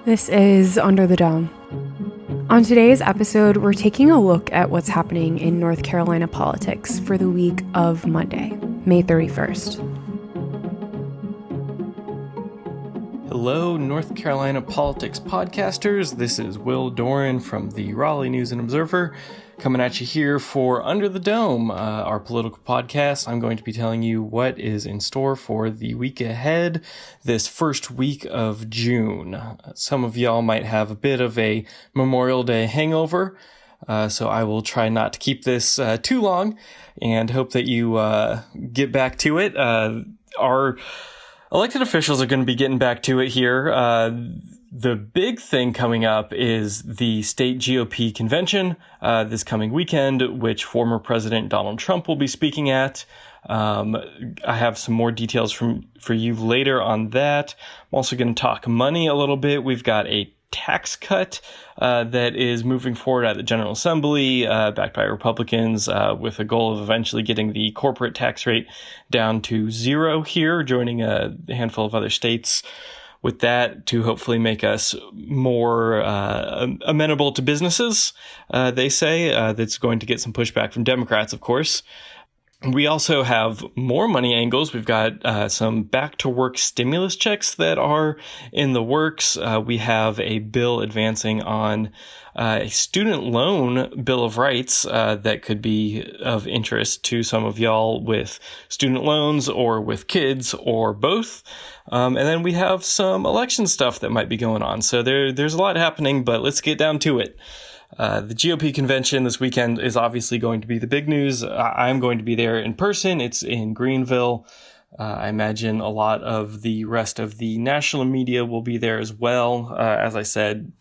This is Under the Dome. On today's episode, we're taking a look at what's happening in North Carolina politics for the week of Monday, May 31st. Hello, North Carolina politics podcasters. This is Will Doran from the Raleigh News and Observer, coming at you here for Under the Dome, our political podcast. I'm going to be telling you what is in store for the week ahead, this first week of June. Some of y'all might have a bit of a Memorial Day hangover, so I will try not to keep this too long and hope that you get back to it. Our elected officials are going to be getting back to it here. The big thing coming up is the state GOP convention this coming weekend, which former President Donald Trump will be speaking at. I have some more details for you later on that. I'm also going to talk money a little bit. We've got a tax cut that is moving forward at the General Assembly, backed by Republicans, with a goal of eventually getting the corporate tax rate down to zero here, joining a handful of other states with that to hopefully make us more amenable to businesses, they say. That's going to get some pushback from Democrats, of course. We also have more money angles. We've got some back-to-work stimulus checks that are in the works. We have a bill advancing on a student loan bill of rights that could be of interest to some of y'all with student loans or with kids or both. And then we have some election stuff that might be going on. So there's a lot happening, but let's get down to it. The GOP convention this weekend is obviously going to be the big news. I'm going to be there in person. It's in Greenville. I imagine a lot of the rest of the national media will be there as well. As I said,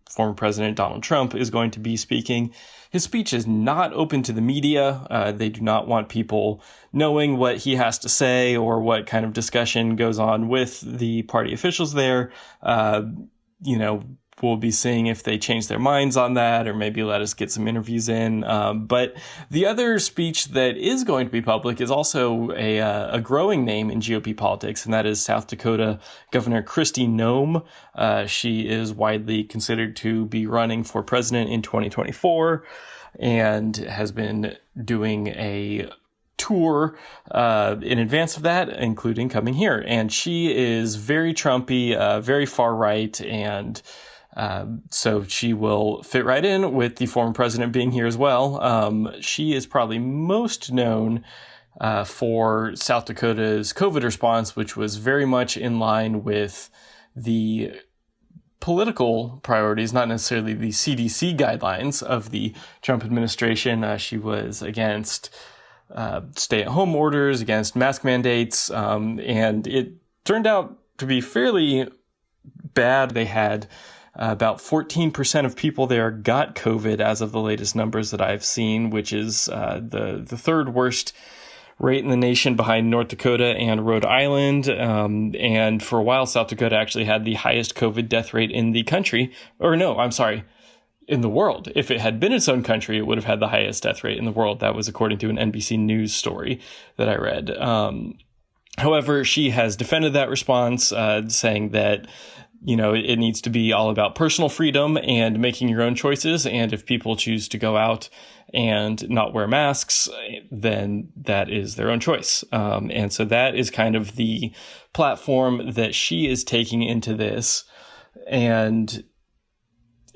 former President Donald Trump is going to be speaking. His speech is not open to the media. They do not want people knowing what he has to say or what kind of discussion goes on with the party officials there. We'll be seeing if they change their minds on that or maybe let us get some interviews in. But the other speech that is going to be public is also a growing name in GOP politics, and that is South Dakota Governor Kristi Noem. She is widely considered to be running for president in 2024 and has been doing a tour in advance of that, including coming here. And she is very Trumpy, very far right, and so she will fit right in with the former president being here as well. She is probably most known for South Dakota's COVID response, which was very much in line with the political priorities, not necessarily the CDC guidelines of the Trump administration. She was against stay-at-home orders, against mask mandates, and it turned out to be fairly bad. They had about 14% of people there got COVID as of the latest numbers that I've seen, which is the third worst rate in the nation behind North Dakota and Rhode Island. And for a while, South Dakota actually had the highest COVID death rate in the country. Or no, I'm sorry, in the world. If it had been its own country, it would have had the highest death rate in the world. That was according to an NBC News story that I read. However, she has defended that response, saying that it needs to be all about personal freedom and making your own choices. And if people choose to go out and not wear masks, then that is their own choice. And so that is kind of the platform that she is taking into this. And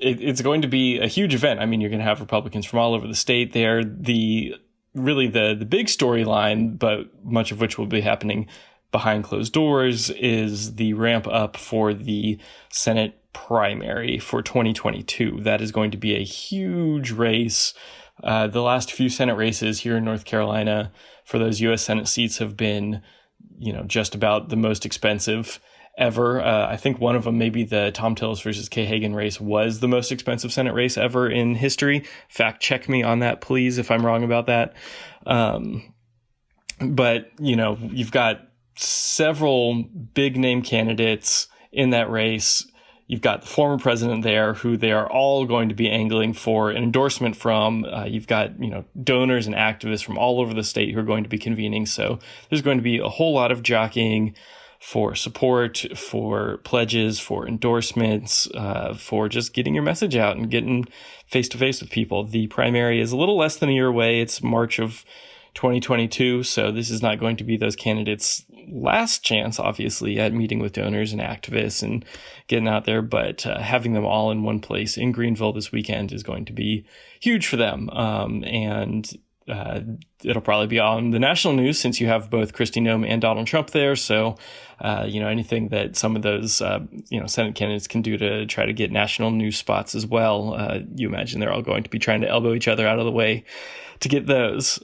it's going to be a huge event. I mean, you're going to have Republicans from all over the state there. The big storyline, but much of which will be happening behind closed doors, is the ramp up for the Senate primary for 2022. That is going to be a huge race. The last few Senate races here in North Carolina for those U.S. Senate seats have been, just about the most expensive ever. I think one of them, maybe the Tom Tillis versus Kay Hagan race, was the most expensive Senate race ever in history. Fact check me on that, please, if I'm wrong about that. But, you've got several big name candidates in that race. You've got the former president there, who they are all going to be angling for an endorsement from. You've got, donors and activists from all over the state who are going to be convening. So there's going to be a whole lot of jockeying for support, for pledges, for endorsements, for just getting your message out and getting face-to-face with people. The primary is a little less than a year away. It's March of 2022, so this is not going to be those candidates' last chance, obviously, at meeting with donors and activists and getting out there, but having them all in one place in Greenville this weekend is going to be huge for them. And it'll probably be on the national news since you have both Kristi Noem and Donald Trump there. So, anything that some of those, Senate candidates can do to try to get national news spots as well, you imagine they're all going to be trying to elbow each other out of the way to get those.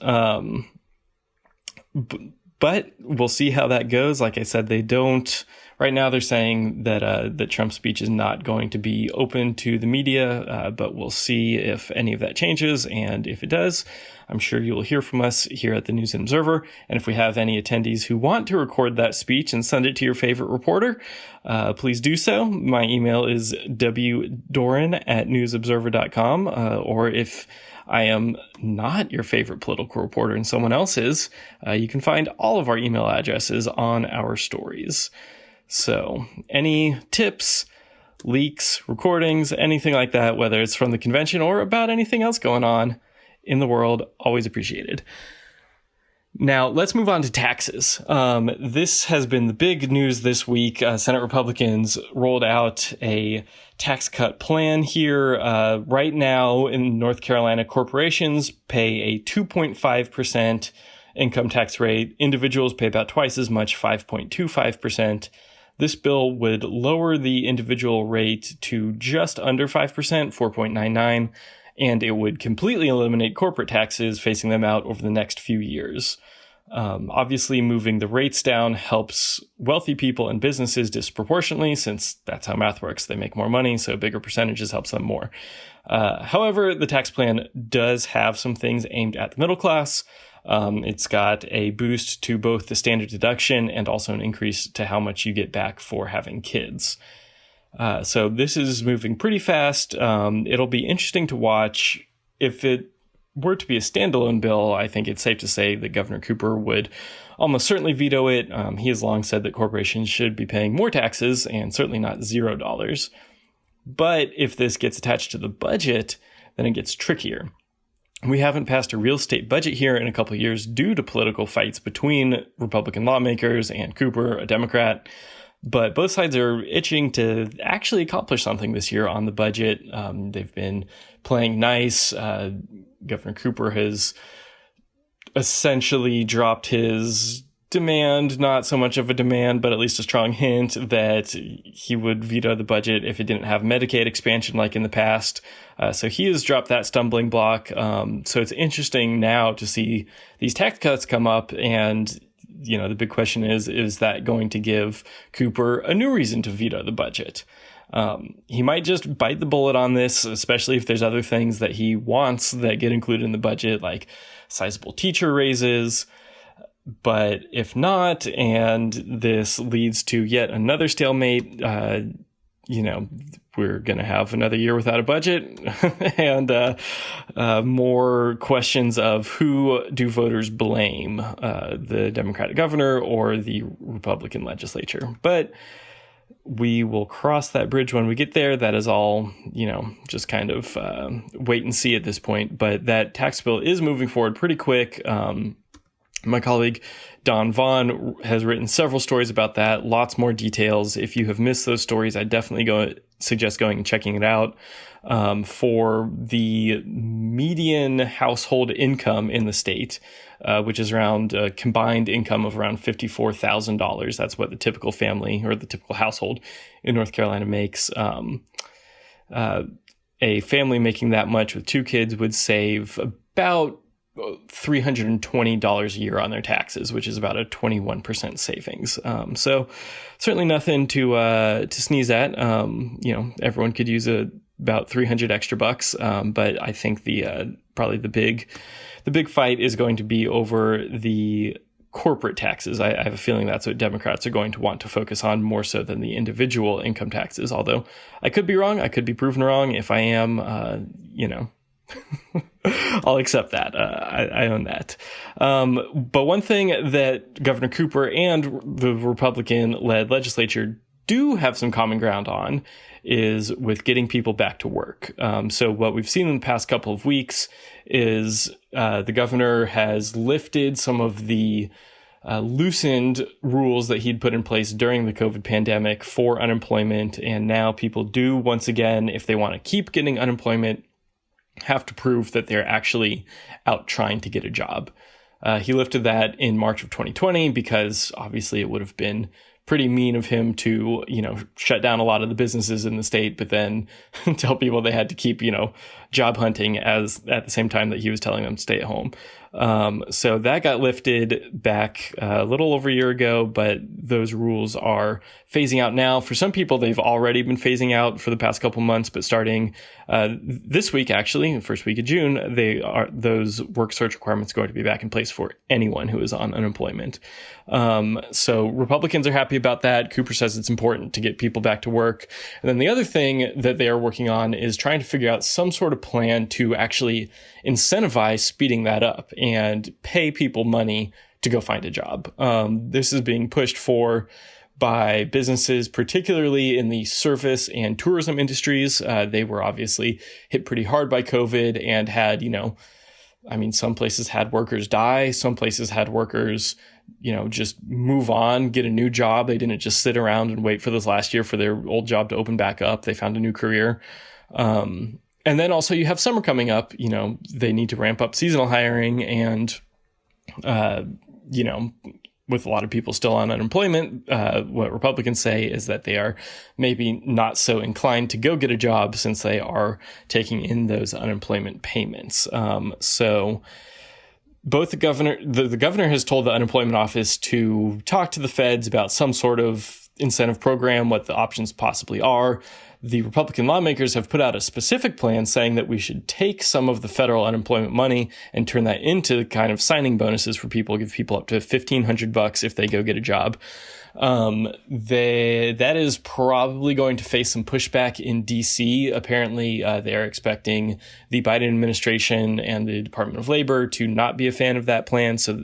But we'll see how that goes. Like I said, they don't. Right now, they're saying that Trump's speech is not going to be open to the media, but we'll see if any of that changes. And if it does, I'm sure you will hear from us here at the News and Observer. And if we have any attendees who want to record that speech and send it to your favorite reporter, please do so. My email is wdoran@newsobserver.com. Or if I am not your favorite political reporter and someone else is, you can find all of our email addresses on our stories. So any tips, leaks, recordings, anything like that, whether it's from the convention or about anything else going on in the world, always appreciated. Now, let's move on to taxes. This has been the big news this week. Senate Republicans rolled out a tax cut plan here. Right now in North Carolina, corporations pay a 2.5% income tax rate. Individuals pay about twice as much, 5.25%. This bill would lower the individual rate to just under 5%, 4.99%, and it would completely eliminate corporate taxes, phasing them out over the next few years. Obviously, moving the rates down helps wealthy people and businesses disproportionately, since that's how math works. They make more money, so bigger percentages helps them more. However, the tax plan does have some things aimed at the middle class. It's got a boost to both the standard deduction and also an increase to how much you get back for having kids. So this is moving pretty fast. It'll be interesting to watch. If it were to be a standalone bill, I think it's safe to say that Governor Cooper would almost certainly veto it. He has long said that corporations should be paying more taxes and certainly not $0. But if this gets attached to the budget, then it gets trickier. We haven't passed a real estate budget here in a couple of years due to political fights between Republican lawmakers and Cooper, a Democrat. But both sides are itching to actually accomplish something this year on the budget. They've been playing nice. Governor Cooper has essentially dropped his demand, not so much of a demand, but at least a strong hint that he would veto the budget if it didn't have Medicaid expansion like in the past. So he has dropped that stumbling block. So it's interesting now to see these tax cuts come up, and the big question is that going to give Cooper a new reason to veto the budget? He might just bite the bullet on this, especially if there's other things that he wants that get included in the budget, like sizable teacher raises. But if not, and this leads to yet another stalemate, we're going to have another year without a budget and more questions of who do voters blame, the Democratic governor or the Republican legislature. But we will cross that bridge when we get there. That is all, just kind of wait and see at this point. But that tax bill is moving forward pretty quick. My colleague Don Vaughn has written several stories about that, lots more details. If you have missed those stories, I definitely suggest going and checking it out. For the median household income in the state, which is around a combined income of around $54,000. That's what the typical family or the typical household in North Carolina makes. A family making that much with two kids would save about $320 a year on their taxes, which is about a 21% savings. So certainly nothing to sneeze at. Everyone could use about 300 extra bucks. But I think probably the big fight is going to be over the corporate taxes. I have a feeling that's what Democrats are going to want to focus on more so than the individual income taxes. Although I could be wrong. I could be proven wrong. If I am, I'll accept that. I own that. But one thing that Governor Cooper and the Republican-led legislature do have some common ground on is with getting people back to work. So what we've seen in the past couple of weeks is the governor has lifted some of the loosened rules that he'd put in place during the COVID pandemic for unemployment. And now people do, once again, if they want to keep getting unemployment, have to prove that they're actually out trying to get a job. He lifted that in March of 2020 because obviously it would have been pretty mean of him to, shut down a lot of the businesses in the state, but then tell people they had to keep, job hunting at the same time that he was telling them to stay at home. So that got lifted back a little over a year ago, but those rules are phasing out now. For some people, they've already been phasing out for the past couple months, but starting this week, actually, the first week of June, those work search requirements are going to be back in place for anyone who is on unemployment. So Republicans are happy about that. Cooper says it's important to get people back to work. And then the other thing that they are working on is trying to figure out some sort of plan to actually incentivize speeding that up and pay people money to go find a job. This is being pushed for by businesses, particularly in the service and tourism industries. They were obviously hit pretty hard by COVID and had, some places had workers die. Some places had workers, just move on, get a new job. They didn't just sit around and wait for this last year for their old job to open back up. They found a new career. And then also you have summer coming up, they need to ramp up seasonal hiring and, with a lot of people still on unemployment, what Republicans say is that they are maybe not so inclined to go get a job since they are taking in those unemployment payments. So both the governor has told the unemployment office to talk to the feds about some sort of incentive program, what the options possibly are. The Republican lawmakers have put out a specific plan saying that we should take some of the federal unemployment money and turn that into kind of signing bonuses for people, give people up to $1,500 if they go get a job. That is probably going to face some pushback in D.C. Apparently, they are expecting the Biden administration and the Department of Labor to not be a fan of that plan. So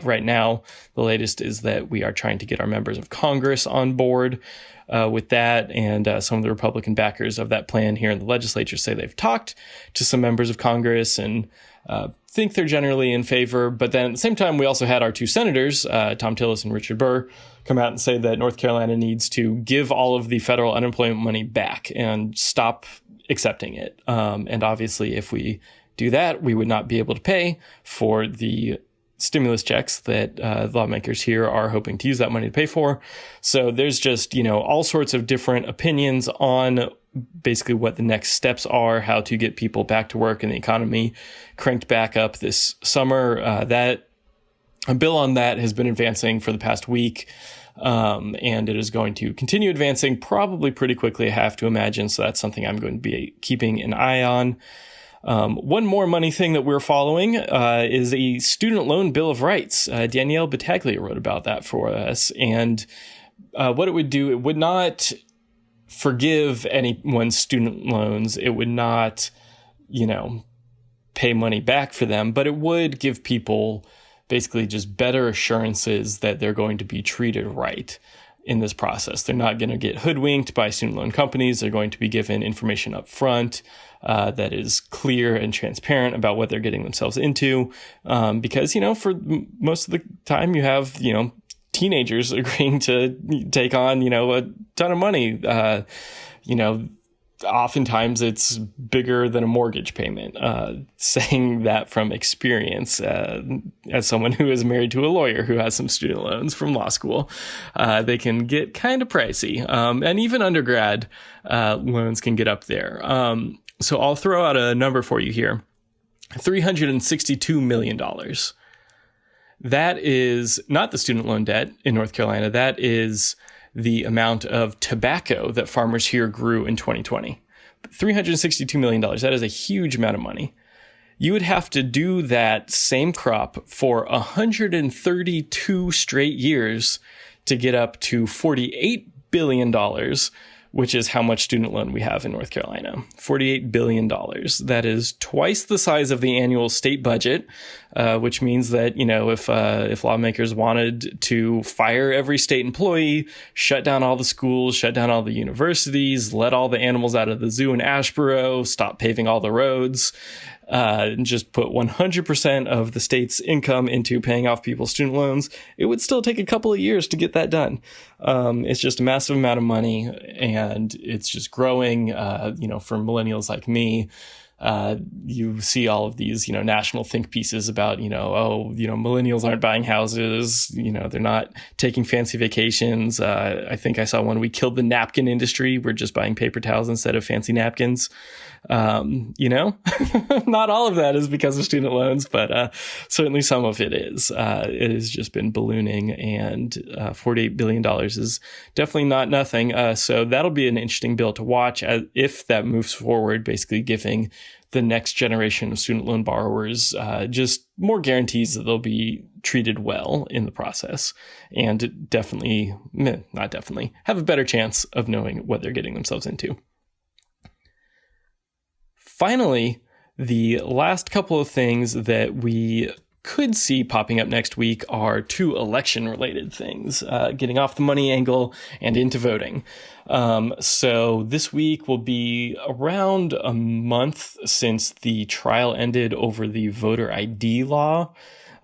right now, the latest is that we are trying to get our members of Congress on board with that. And some of the Republican backers of that plan here in the legislature say they've talked to some members of Congress and think they're generally in favor. But then at the same time, we also had our two senators, Tom Tillis and Richard Burr, come out and say that North Carolina needs to give all of the federal unemployment money back and stop accepting it. And obviously, if we do that, we would not be able to pay for the stimulus checks that lawmakers here are hoping to use that money to pay for. So there's just, all sorts of different opinions on basically what the next steps are, how to get people back to work and the economy cranked back up this summer. That a bill on that has been advancing for the past week. And it is going to continue advancing probably pretty quickly, I have to imagine. So that's something I'm going to be keeping an eye on. One more money thing that we're following is a student loan bill of rights. Danielle Battaglia wrote about that for us. And what it would do, it would not forgive anyone's student loans. It would not, pay money back for them, but it would give people basically just better assurances that they're going to be treated right in this process. They're not going to get hoodwinked by student loan companies. They're going to be given information up front that is clear and transparent about what they're getting themselves into. Because, for most of the time you have, teenagers agreeing to take on, a ton of money. Oftentimes it's bigger than a mortgage payment. Saying that from experience, as someone who is married to a lawyer who has some student loans from law school, they can get kind of pricey. And even undergrad loans can get up there. So I'll throw out a number for you here. $362 million. That is not the student loan debt in North Carolina. That is the amount of tobacco that farmers here grew in 2020. $362 million. That is a huge amount of money. You would have to do that same crop for 132 straight years to get up to $48 billion, which is how much student loan we have in North Carolina. $48 billion. That is twice the size of the annual state budget, which means that, if lawmakers wanted to fire every state employee, shut down all the schools, shut down all the universities, let all the animals out of the zoo in Asheboro, stop paving all the roads, and just put 100% of the state's income into paying off people's student loans, it would still take a couple of years to get that done. It's just a massive amount of money, and it's just growing. For millennials like me, you see all of these, national think pieces about, millennials aren't buying houses, they're not taking fancy vacations. I think I saw one, we killed the napkin industry. We're just buying paper towels instead of fancy napkins. Not all of that is because of student loans, but certainly some of it is. It has just been ballooning, and $48 billion is definitely not nothing. So that'll be an interesting bill to watch if that moves forward, basically giving the next generation of student loan borrowers just more guarantees that they'll be treated well in the process, and not definitely, have a better chance of knowing what they're getting themselves into. Finally, the last couple of things that we could see popping up next week are two election-related things, getting off the money angle and into voting. So this week will be around a month since the trial ended over the voter ID law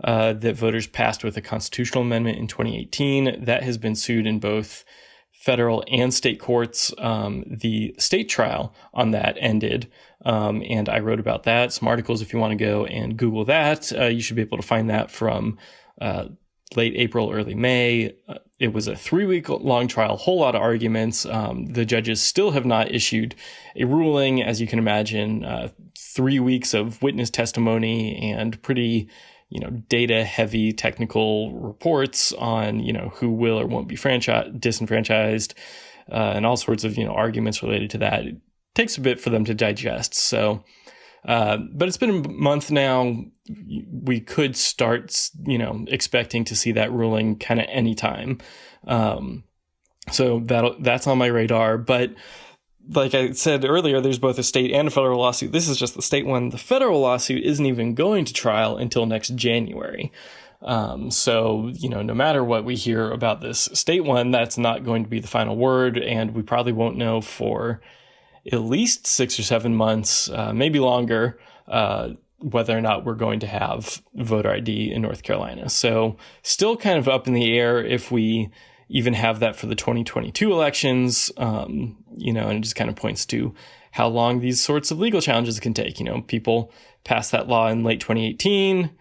that voters passed with a constitutional amendment in 2018. That has been sued in both federal and state courts. The state trial on that ended, and I wrote about that, some articles. If you want to go and Google that, you should be able to find that from late April, early May. It was a 3-week long trial, whole lot of arguments. The judges still have not issued a ruling, as you can imagine. 3 weeks of witness testimony and pretty data heavy technical reports on, who will or won't be disenfranchised, and all sorts of, arguments related to that. It takes a bit for them to digest. So, but it's been a month now. We could start, expecting to see that ruling kind of anytime. So that's on my radar, but like I said earlier, there's both a state and a federal lawsuit. This is just the state one. The federal lawsuit isn't even going to trial until next January. So, no matter what we hear about this state one, that's not going to be the final word. And we probably won't know for at least 6 or 7 months, maybe longer, whether or not we're going to have voter ID in North Carolina. So still kind of up in the air if we even have that for the 2022 elections, and it just kind of points to how long these sorts of legal challenges can take. People passed that law in late 2018.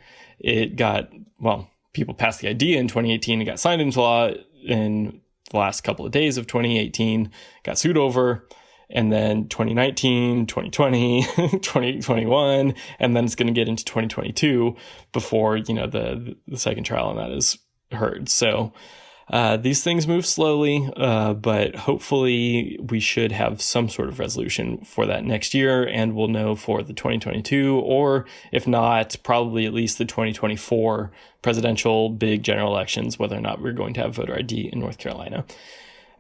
People passed the idea in 2018. It got signed into law in the last couple of days of 2018, got sued over, and then 2019, 2020, 2021, and then it's going to get into 2022 before, the second trial on that is heard. So, these things move slowly, but hopefully we should have some sort of resolution for that next year, and we'll know for the 2022, or if not, probably at least the 2024 presidential big general elections, whether or not we're going to have voter ID in North Carolina.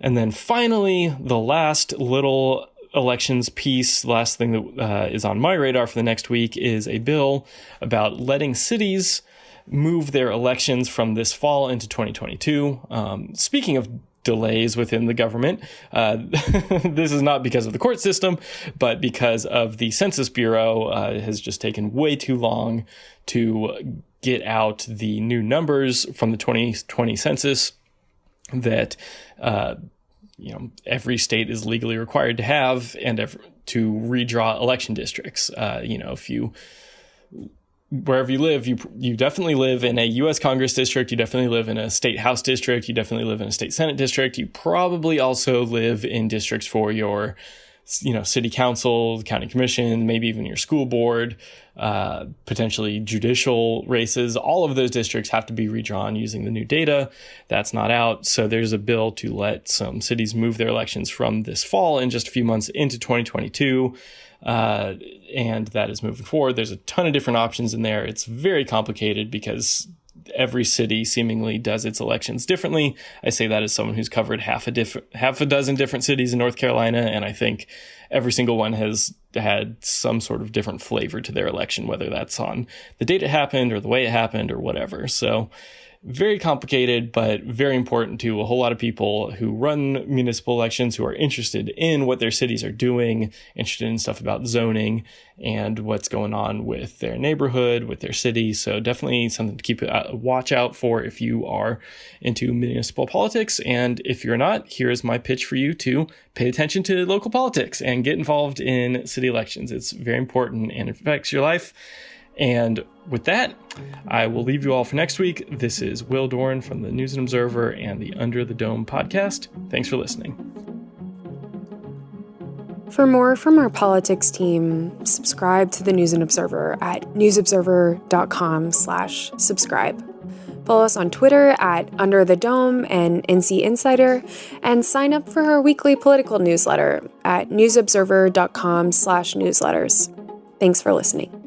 And then finally, the last little elections piece, the last thing that is on my radar for the next week is a bill about letting cities move their elections from this fall into 2022. Speaking of delays within the government, this is not because of the court system, but because of the Census Bureau. It has just taken way too long to get out the new numbers from the 2020 census that every state is legally required to have, and to redraw election districts. If you wherever you live, you definitely live in a U.S. Congress district. You definitely live in a state House district. You definitely live in a state Senate district. You probably also live in districts for your, city council, county commission, maybe even your school board, potentially judicial races. All of those districts have to be redrawn using the new data. That's not out. So there's a bill to let some cities move their elections from this fall in just a few months into 2022. And that is moving forward. There's a ton of different options in there. It's very complicated because every city seemingly does its elections differently. I say that as someone who's covered half a dozen different cities in North Carolina, and I think every single one has had some sort of different flavor to their election, whether that's on the date it happened or the way it happened or whatever. So very complicated, but very important to a whole lot of people who run municipal elections, who are interested in what their cities are doing, interested in stuff about zoning and what's going on with their neighborhood, with their city. So definitely something to keep a watch out for if you are into municipal politics. And if you're not, here is my pitch for you to pay attention to local politics and get involved in city elections. It's very important and it affects your life. And with that, I will leave you all for next week. This is Will Doran from the News and Observer and the Under the Dome podcast. Thanks for listening. For more from our politics team, subscribe to the News and Observer at newsobserver.com/subscribe. Follow us on Twitter at Under the Dome and NC Insider, and sign up for our weekly political newsletter at newsobserver.com/newsletters. Thanks for listening.